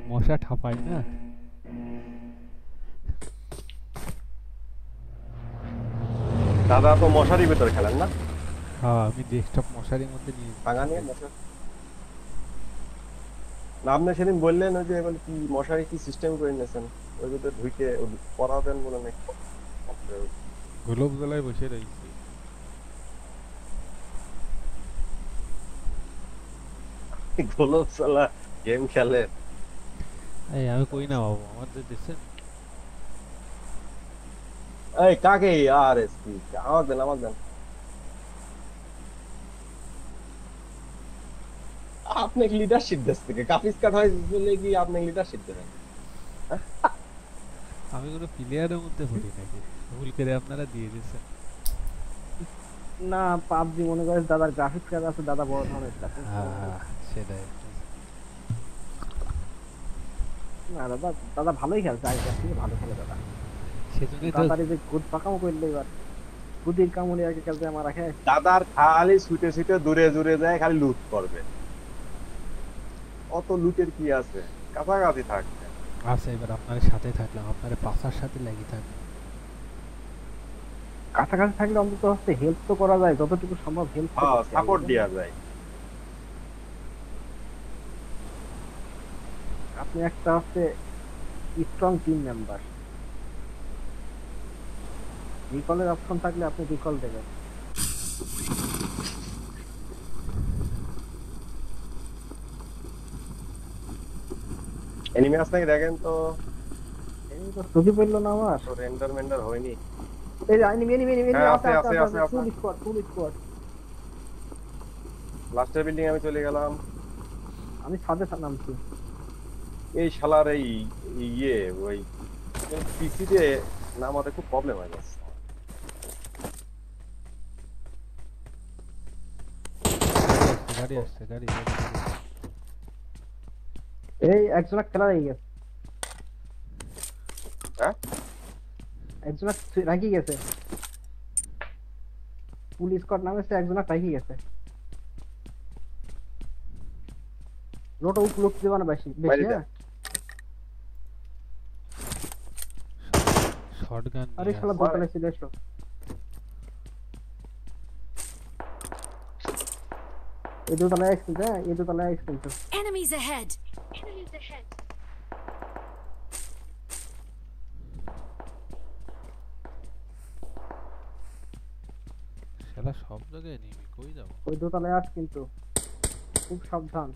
মশা ঠাপায় না। দাদা তো মশারি ভেতর খেলেন না? হ্যাঁ, আমি ডেস্কটপ মশারির মধ্যে নিয়ে টাঙা নিয়ে ঢুকাই। মশা না, আপনি সেদিন বললেন ওই যে বলে কি মশারি কি সিস্টেম করে নিয়েছেন, ওই ভিতরে ঢুকে পরাবেন বলে নাকি? গোলপ জ্বালায় বসে রয়েছি। গোলপ চালা গেম খেলে? এই আমি কই না বাবু, আমাদের দেশে এই কাকে? আর এস কি আমার দেন, আমার দেন। আপনি লিডারশিপ দেশ থেকে কাপিস কাট হয় বলে কি আপনি লিডারশিপ দেবেন? হ্যাঁ? আমি কোনো প্লেয়ারের মধ্যে পড়ি নাকি? ভুল করে আপনারা দিয়ে দিয়েছেন। না, পাবজি মনে করিস দাদার গ্রাফিক্স কার্ড আছে, দাদা বড় ধরনের গ্রাফিক্স হ্যাঁ খেলে। হ্যাঁ, সেটাই। না দাদা, দাদা ভালোই খেলছে, আগেকার থেকে ভালো খেলে দাদা। সেজন্যই তো। দাদার এই যে গুড পাকামো করলে এবার গুদির কামড়ে আগে খেলতে আমার রাখে। দাদার খালি ছুটে ছুটে দূরে দূরে যায়, খালি লুট করবে। অত লুটের কি আছে, কাছাকাছি থাকবে। আচ্ছা, এবার আপনার সাথে থাকলাম, আপনার পাশার সাথে লেগে থাকবে। কাছাকাছি থাকলে অন্তত হচ্ছে হেল্প তো করা যায়, যতটুকু সম্ভব হেল্প তো হ্যাঁ, করতে হবে, সাপোর্ট বুঝলেন না? দেওয়া যায়। আপনি একটা হচ্ছে স্ট্রং টিম মেম্বার, রিকলের অপশন থাকলে আপনি রিকল দেবেন। এনিমি আছে নাকি দেখেন তো। এই তো চোখে পড়লো না আমার। তো রেন্ডার মেন্ডার হয়নি। এই যে এনিমি এনিমি এনিমি এনিমি, হ্যাঁ, আছে আছে আছে আছে আছে আছে আছে, আছে। ফুল স্কোয়াড ফুল স্কোয়াড। লাস্টের বিল্ডিং আমি চলে গেলাম। আমি ছাদে নামছি। এই শালার এই ইয়ে ওই পিসি তে নামাতে খুব প্রবলেম হয়ে যাচ্ছে। গাড়ি ও, আসছে, গাড়ি গাড়ি গাড়ি। এই একজনের খেলা হয়ে গেছে, হ্যাঁ। একজনের রাখি গেছে, ফুল স্কোয়াড নামেছে, একজনের রাখি গেছে। লোটা উপলক্ষ দেবা না বেশি বেশি, বাইরে দেন। হ্যাঁ। শর্ট গান আরে নিয়ে শালা আসছে। মারে। দোতলায় চলে এসো। এই দোতলায় আসছে, হ্যাঁ এই দোতলায় আসছে। Enemies ahead! শালা সব জায়গায় নিবি, কই যাবো? ওই দোতলায় আস কিন্তু, খুব সাবধান।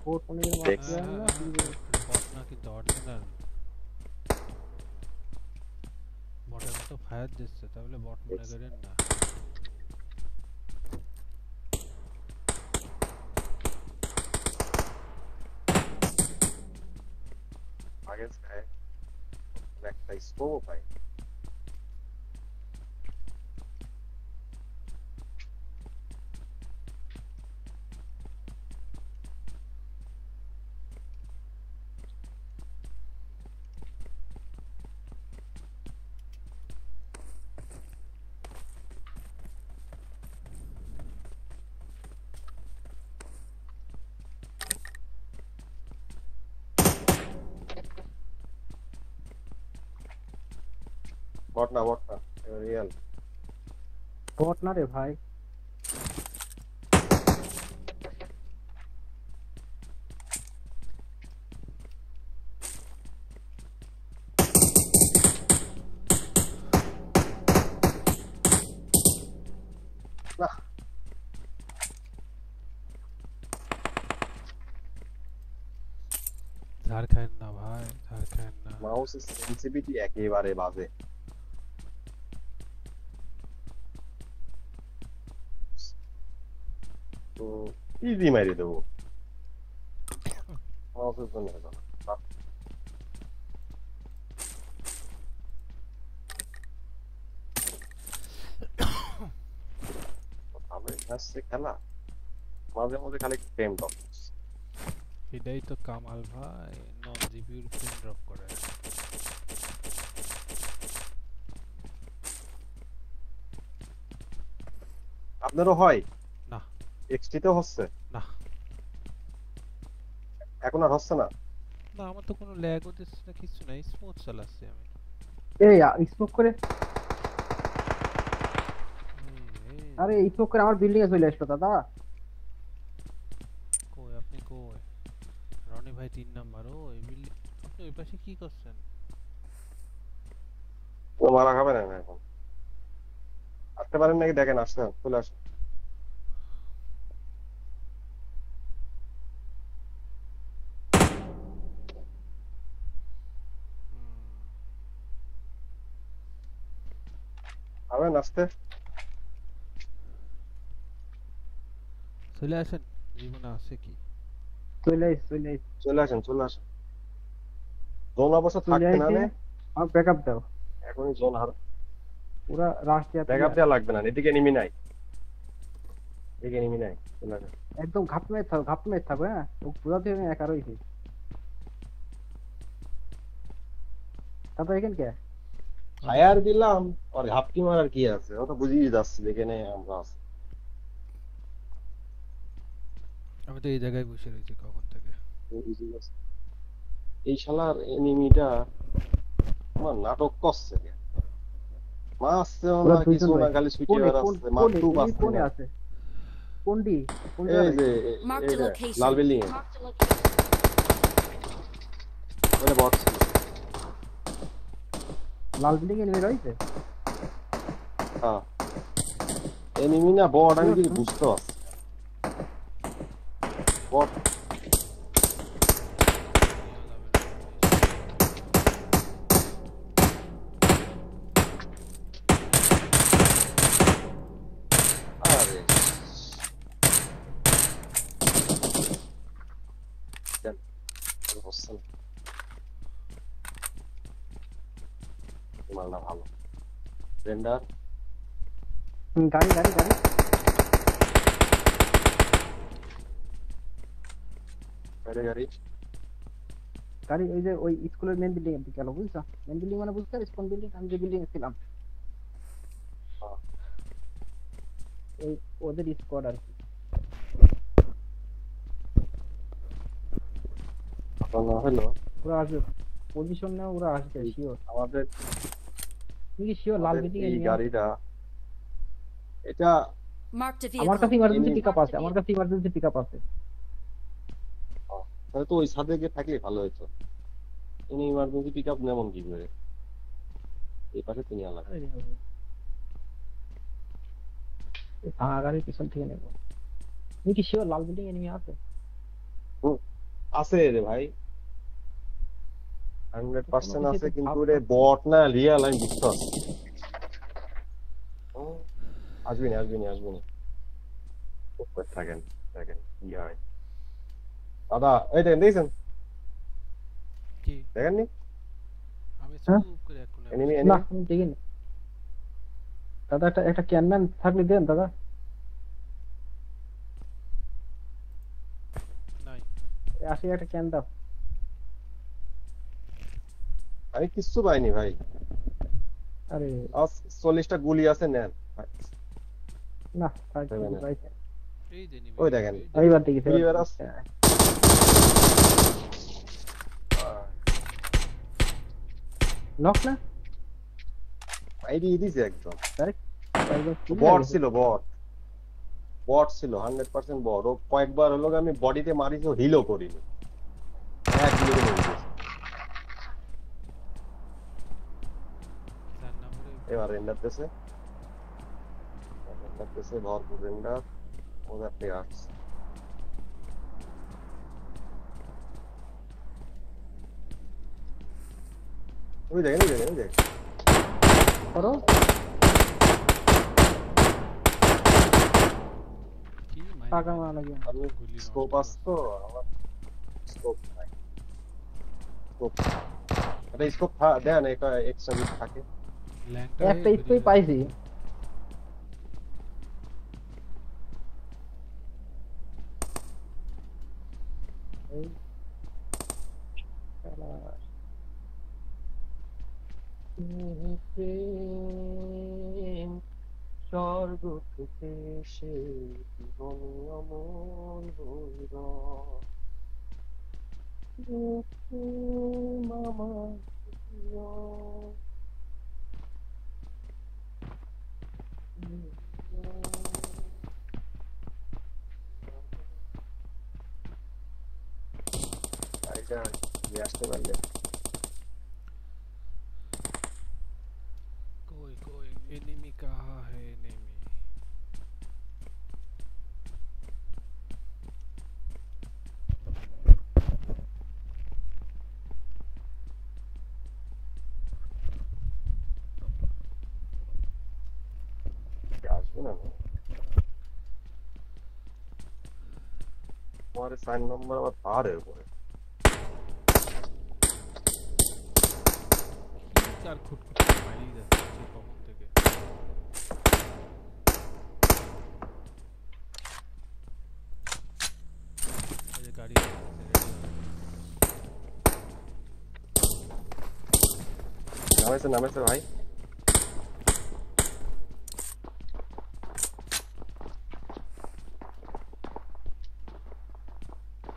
ফোর পনেরো মারতে দেখছি। যাবে না কি বলে? বট না কিন্তু অরিজিনাল। বটের মতো ফায়ার দিচ্ছে, তাহলে বট মনে দেখছি। করেন না। আগে একটা স্কোপ পাই। বট না, বট না, রিয়েল। বট না রে ভাই। না, ঝাড় খায়েন না ভাই, ঝাড় খায়েন না। মাউসের সেন্সিটিভিটি একেবারে বাজে। তো ইজি মারি দেবো মাউসের জন্য হলো না। বাহ, ভালো আসছে খেলা। মাঝে মাঝে খালি ফ্রেম ড্রপ। এটাই তো কামাল ভাই, নন জিপিউর পিন ড্রপ করে। আপনারও হয়? না। এক্সটি তো হচ্ছে? না। এখন আর হচ্ছে না? না, আমার তো কোনো ল্যাগ হতেছে না, কিছু নাই, স্মুথ চালাচ্ছি আমি। এই স্মোক করে, আরে স্মোক করে আমার বিল্ডিং এ চলে আসলো দাদা। কই আপনি কই? রনি ভাই 3 নাম্বার। ও এই বিল্ডিং, আপনি ওই পাশে কি করছেন? ও মারা খাবে না এখন। আসতে পারেন নাকি দেখেন, আসতে চলে আসেন। খাবেন আসতে? চলে আসেন, জীবনে আছে কি? চলে আইস চলে আসেন, চলে আসেন। জোন অবশ্য চলে থাকতে না আইসে, নে, আমার ব্যাকআপ দাও। এখনই জোন হার। পুরা রাশ দিয়া ব্যাকআপ clear। দেওয়া লাগবে না, এদিকে নিমি নাই, এদিকে নিমি নাই, চলে আসেন। একদম ঘাপ মেরে থাকো, হ্যাঁ ও পুরা দিয়ে আমি একা রইছি। তারপর এখান কে ফায়ার দিলাম, আর ঘাপটি মারার কি আছে, ও তো বুঝিয়ে যাচ্ছে যেখানে আমরা আছি। আমি তো এই জায়গায় বসে রয়েছি কখন থেকে। ও বুঝিয়ে যাচ্ছে। এই শালার এনিমিটা আমার নাটক করছে কে? মারছেও পুরা না কিছু দুইজন না, ভাই। খালি ছুটে কোনে বেড়াচ্ছে, কোনে মারতেও এমনি পারছে কোনে না। আছে? কোনটি কোন এই জায়গায়? যে Marked এই a যে location. Lal building A Marked a location. ওটা বট ছিল। লাল বিল্ডিং এ নেমে রয়েছে। হ্যাঁ, এনিমি না বট আমি কিছু বুঝছো? বুঝতে পারছি না। বট। আরে দেন, আর হচ্ছে না। তোমার না ভালো রেন্ডার। গাড়ি গাড়ি গাড়ি গাড়ি গাড়ি। গাড়ি, ওই যে ওই স্কুলের মেন বিল্ডিং এর দিকে গেল, বুঝছো? মেন বিল্ডিং মানে বুঝতে পারিস কোন বিল্ডিং? আমি যে বিল্ডিং এ ছিলাম, হ্যাঁ, ওই ওদের স্কোয়াড আর কি। আপনার না হলো ওরা আসবে, পজিশন নেও, ওরা আসবে শিওর। আমাদের তুমি কি শিওর লাল আমাদের বিল্ডিং এ এই নিয়ে? গাড়িটা, এটা Marked a আমার vehicle. কাছে ইমার্জেন্সি এনি পিকআপ আছে, আমার কাছে ইমার্জেন্সি পিকআপ আছে। তাহলে তো ওই ছাদে গিয়ে থাকলে ভালো হতো। এনি ইমার্জেন্সি পিক আপ নেমন কি করে, এই পাশে তুমি আলাদা। আরে বাবা, এই ভাঙা গাড়ির পিছন থেকে নেবো। তুমি কি শিওর লাল বিল্ডিং এ নিয়ে আছে? হুম, আছে রে ভাই, কোনো 100% কিছু আছে, তো কিন্তু ভাব রে থাকবে। বট না রিয়েল আমি বুঝতে পারছি। হুম, আসবি না আসবি না আসবি না, চুপ করে থাকেন, দেখেন কি হয়। দাদা এই দেখেন, দেখছেন? কি? দেখেননি? আমি হ্যাঁ, চুপ করে এখন এনিমি না এনিমি। আমি দেখিনি। দাদা একটা একটা ক্যানম্যান থাকলে দেন দাদা। নাই। আসি, একটা ক্যান দাও। আমি কিচ্ছু পাইনি ভাই। আরে আজ 40টা গুলি আছে, নেন। না, ফাইট দেবে কিছু না। পাইছে। এই যে নিবি, ওই দেখেন, এই যে। এইবার দেখি গুলি বেরাচ্ছে। নক না আইডি দিছে একদম। ডাইরেক্ট, একদম ক্লিয়ার বট গেছে। ছিল, বট। বট ছিল 100% বট। ও কয়েকবার হলো আমি বডিতে মারিছি, হিলও করিনি, এক গুলি মেরে দিয়েছে। 4 নম্বরে এবার রেন্ডার দেশে, রেন্ডার দেশে ভরপুর রেন্ডার, ওদের প্লেয়ার্স। ওই দেখেন, ওই দেখেন, ওই দেখেন। করো। কি মাইরে টাকা মাইরে মারা লাগে। আমি গুলি নষ্ট স্কোপ করছে। আসতো, আমার স্কোপ নাই। স্কোপ, এটা স্কোপ দেন, এটা এক্সট্রা যদি থাকে। ল্যাংটা হয়ে একটা স্প্রে বেরিয়ে পাইছি। এই শালা। প্রেম বুকেতে সে জীবন অমর হইল। বুকে মামা প্রিয়। গাড়িটা নিয়ে আসতে পারলে कोई कोई एनिमी कहाँ है एनिमी? আসবে না তোমার 4 নম্বর আবার পাহাড়ের উপরে। কি চার খুটখুট করে মারিয়ে যাচ্ছে সে কখন থেকে। এই যে গাড়ি আসছে, ready হও। নামেছে নামেছে ভাই।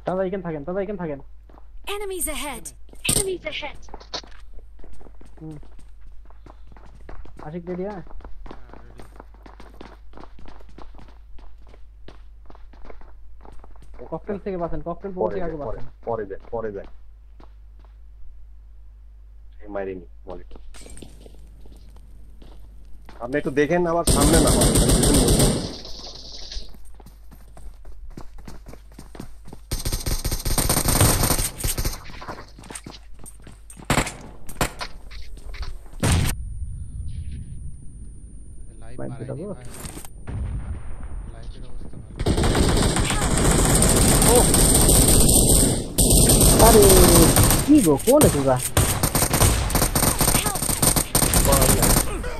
দাদা এখানে থাকেন, দাদা এখানে থাকেন। Enemies ahead! এখানে? Enemies ahead! আশিক রেডি? হ্যাঁ, হ্যাঁ রেডি। ককটেল থেকে বাঁচেন, ককটেল পরে পৌঁছে আগে দেখ, পরে বাঁচেন। পরে দেখ, পরে দেখ। এই মারিনি মলিটা। আপনি একটু দেখেন আমার সামনে না আমার লাইভ Live মারাইনি দেখাবো? ভাই। লাইভের অবস্থা ভালো। আরে কি গো, কোন তোরা?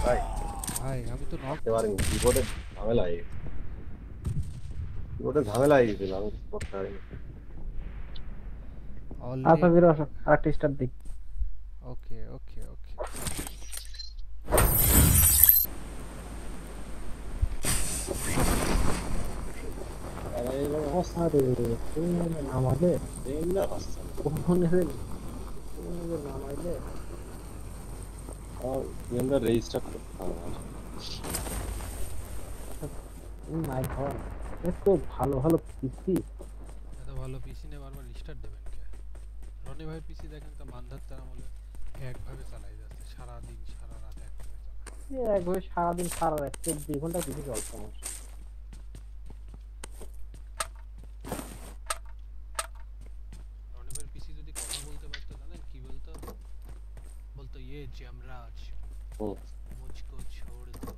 ভাই ভাই আমি তো নক করতে পারিনি, কিবোর্ডে ঝামেলা হয়ে গেছে। কিবোর্ডে ঝামেলা হয়ে গেছিল, আমি কিছু করতে পারিনি। আচ্ছা অলরেডি। বেরো আসো, আরেকটা স্টার্ট দিই। ওকে ওকে ওকে। আরে অবস্থা আরে কোন নামাইলে, এই না বাচ্চা কোন এসে নামাইলে। আর গেমটা রেজিস্টার করতে হবে না। মাই গড, এত ভালো ভালো পিসি। এত ভালো পিসি নিয়ে বারবার রিস্টার্ট দেবেন কে? রনি ভাই পিসি দেখেন তো মান্ধার তার আমলে একভাবে চালাই যাচ্ছে, সারা দিন সারা রাত একভাবে চালায়। একভাবে সারাদিন সারা রাত 24 ঘন্টা পিসি চলছে আমার। রনি ভাইয়ের পিসি যদি কথা বলতে পারতো জানেন কি বলতো? বলতো ये जमराज হুম। मुझको छोड़ दो।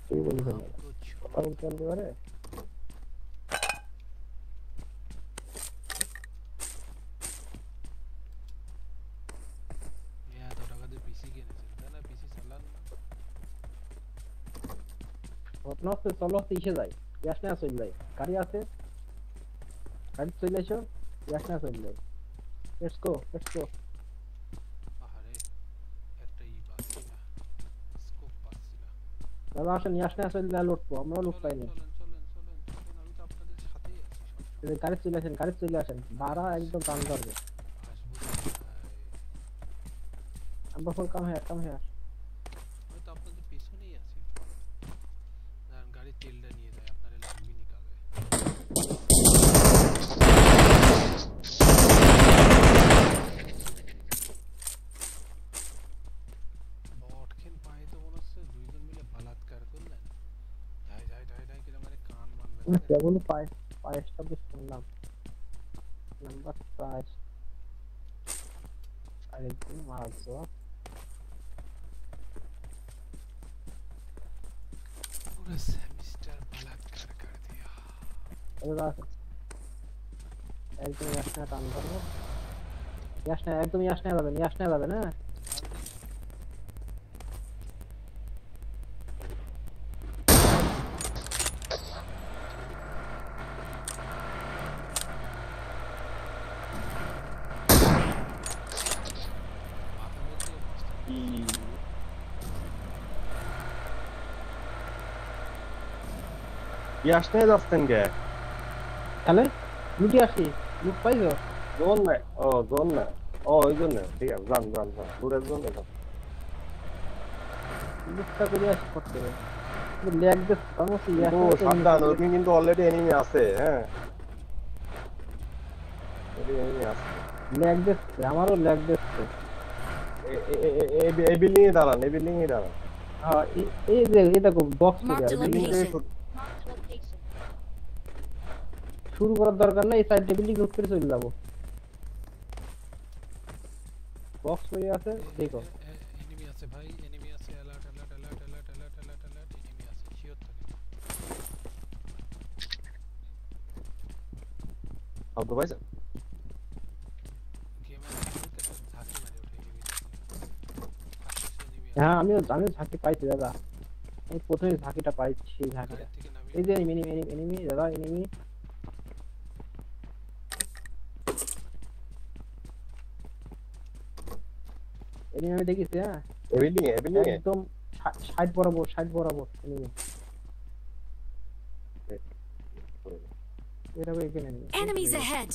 কি বলছেন? हमको छोड़ কথা বলতে পারতে পারে? এত টাকা দিয়ে পিসি কিনেছেন তাই না? পিসি চালান না। ঘটনা হচ্ছে চলো হচ্ছে ইসে যাই, গ্যাস নেওয়া চলে যায়, গাড়ি আছে, গাড়ি চলে এসো, গ্যাস নেওয়া চলে যায়। Let's go, let's go. আহারে একটা পাচ্ছি না, স্কোপ পাচ্ছি না। দাদা আসেন, গ্যাস নেওয়া চলে যায়, লুটবো, আমরাও লুট চলেন পাইনি। চলেন চলেন চলেন চলেন, আমি তো আপনাদের সাথেই আছি সব। এই যে গাড়ি চলে আসেন, গাড়ি চলে আসেন, ভাড়া একদম টান করবে। আসবো তো ভাই। আমরা ফুল কাম হ্যাঁ, কাম হ্যাঁ। আমি তো আপনাদের পেছনেই আছি। দাঁড়ান গাড়ির তেলটা নিয়ে যায়, আপনারা লাগবে নি কাজে। বটখেন পায়ে তো মনে হচ্ছে দুইজন মিলে বালাৎকার করলেন। ঢাই ঢাই ঢাই ঢাই কিরম মানে কান মান ব্যথা করে। কেবল পায়ে পায়েসটা বেশ শুনলাম। নাম্বার পাঁচ আরেকদিন মারছো। पूरा सेमेस्टर बलात्कार कर दिया। এবার আসো, একদম গ্যাস নেওয়া টান করবো। গ্যাস নেওয়া, একদম গ্যাস নেওয়া যাবে, গ্যাস নেওয়া যাবে না। माथा में तो কি গ্যাস নিয়ে যাচ্ছেন কে? তাহলে লুটি আসি, লুট পাইছো? জোন নাই, ও জোন না, ও ওই জন্য ঠিক আছে, যান যান যান, দূরের জন্য যান। লুটটা করে আসি করতে হবে। ল্যাগ দিস সমস্যা কিন্তু সাবধান, ওইখানে কিন্তু অলরেডি এনিমি আছে, হ্যাঁ এনিমি আছে। ল্যাগ দিস, আমারও ল্যাগ দিচ্ছে। এই বিল্ডিং এ দাঁড়ান, এই বিল্ডিং এ দাঁড়ান। হ্যাঁ এই যে এই দেখো বক্স Marked a বিল্ডিং থেকে location. শুরু করার দরকার নাই, এই সাইডে বিল্ডিং লুট করে চলে যাবো। বক্স হয়ে আছে দেখো। এনিমি আছে ভাই, এনিমি আছে, alert alert alert alert alert alert alert, enemy আছে শিওর থাকে। শব্দ পাইছেন? গেমে ঝাঁকি মারে ওঠে এনিমি দেখলে। হ্যাঁ আমিও ঝাঁকি পাইছি দাদা, আমি প্রথমে ঝাঁকিটা পাইছি, ঝাঁকিটা গাড়ি থেকে নামিয়ে এই যে এনিমি এনিমি এনিমি দাদা এনিমি। এনিমি আমি দেখিছি। হ্যাঁ এই বিল্ডিং এ, এই বিল্ডিং এ একদম সাইড বরাবর এনিমি। এটা এখানে এনিমি। Enemies ahead.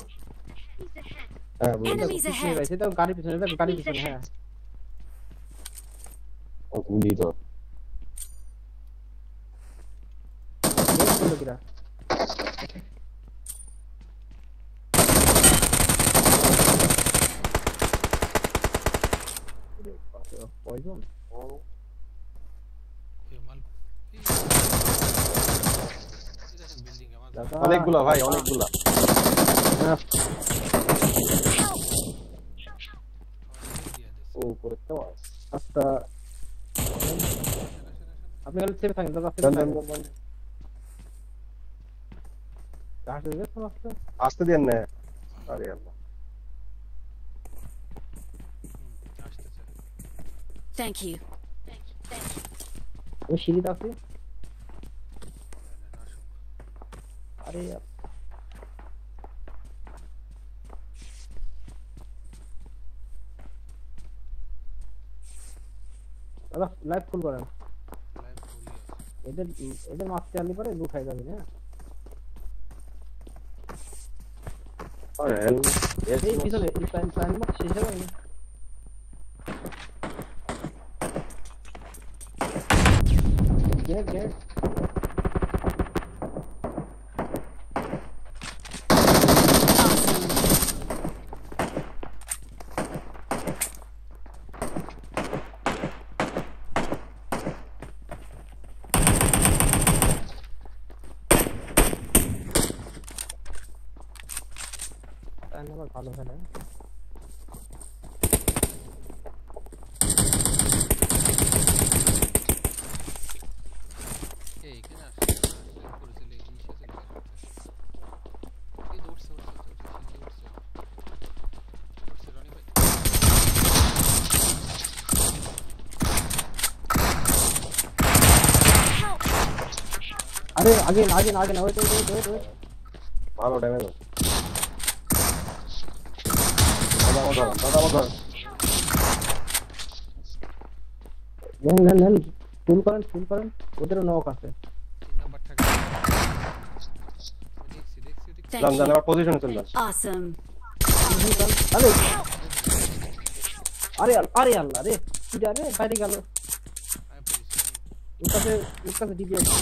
হ্যাঁ বুঝলাম। Enemies ahead. এটা গাড়ি পিছনে, এটা গাড়ি পিছনে। হ্যাঁ ও গুলি তো লোকেরা পয়জন মাল বিল্ডিং আমার দাদা অনেকগুলা ভাই, অনেকগুলা। হ্যাঁ, দিয়ে দিচ্ছে। ও উপরে তো আছে। আচ্ছা আপনি খালি সেফ থাকেন দাদা, সেফ যান, যান, থাকেন। যান, যান। কাছে গেছে মাত্র। আসতে দেন না, আরে আল্লাহ। আসতেছে। Thank you. আমি সিঁড়িতে আছি। আসুক। আরে দাদা লাইভ ফুল করেন, লাইভ ফুলই আছে। এদের মারতে আনলে পরে লুট হয়ে যাবে। হ্যাঁ আরে হেল- এই পিছনে টাইম মার শেষ হবে। গেট টাইম আমার ভালো খেলে। এই এখানে আসছে করেছিল এই ইসে চলে গেছে। এই দৌড়ছে রনি ভাই। আরে আগে না ওয়েট। ভালো ড্যামেজ। দাদা আমার ধরেন, দাদা আমার ধরেন। নেন ফুল করেন ওদেরও নক আছে। 3 নাম্বার থাকে। দেখছি। যান Thank যান, you. আমার পজিশনে চলে যান। Awesome. আরে আরে আল্লাহ রে কি রে বাইরে গেল। আমি পজিশন ওর কাছে ডিবি আছে।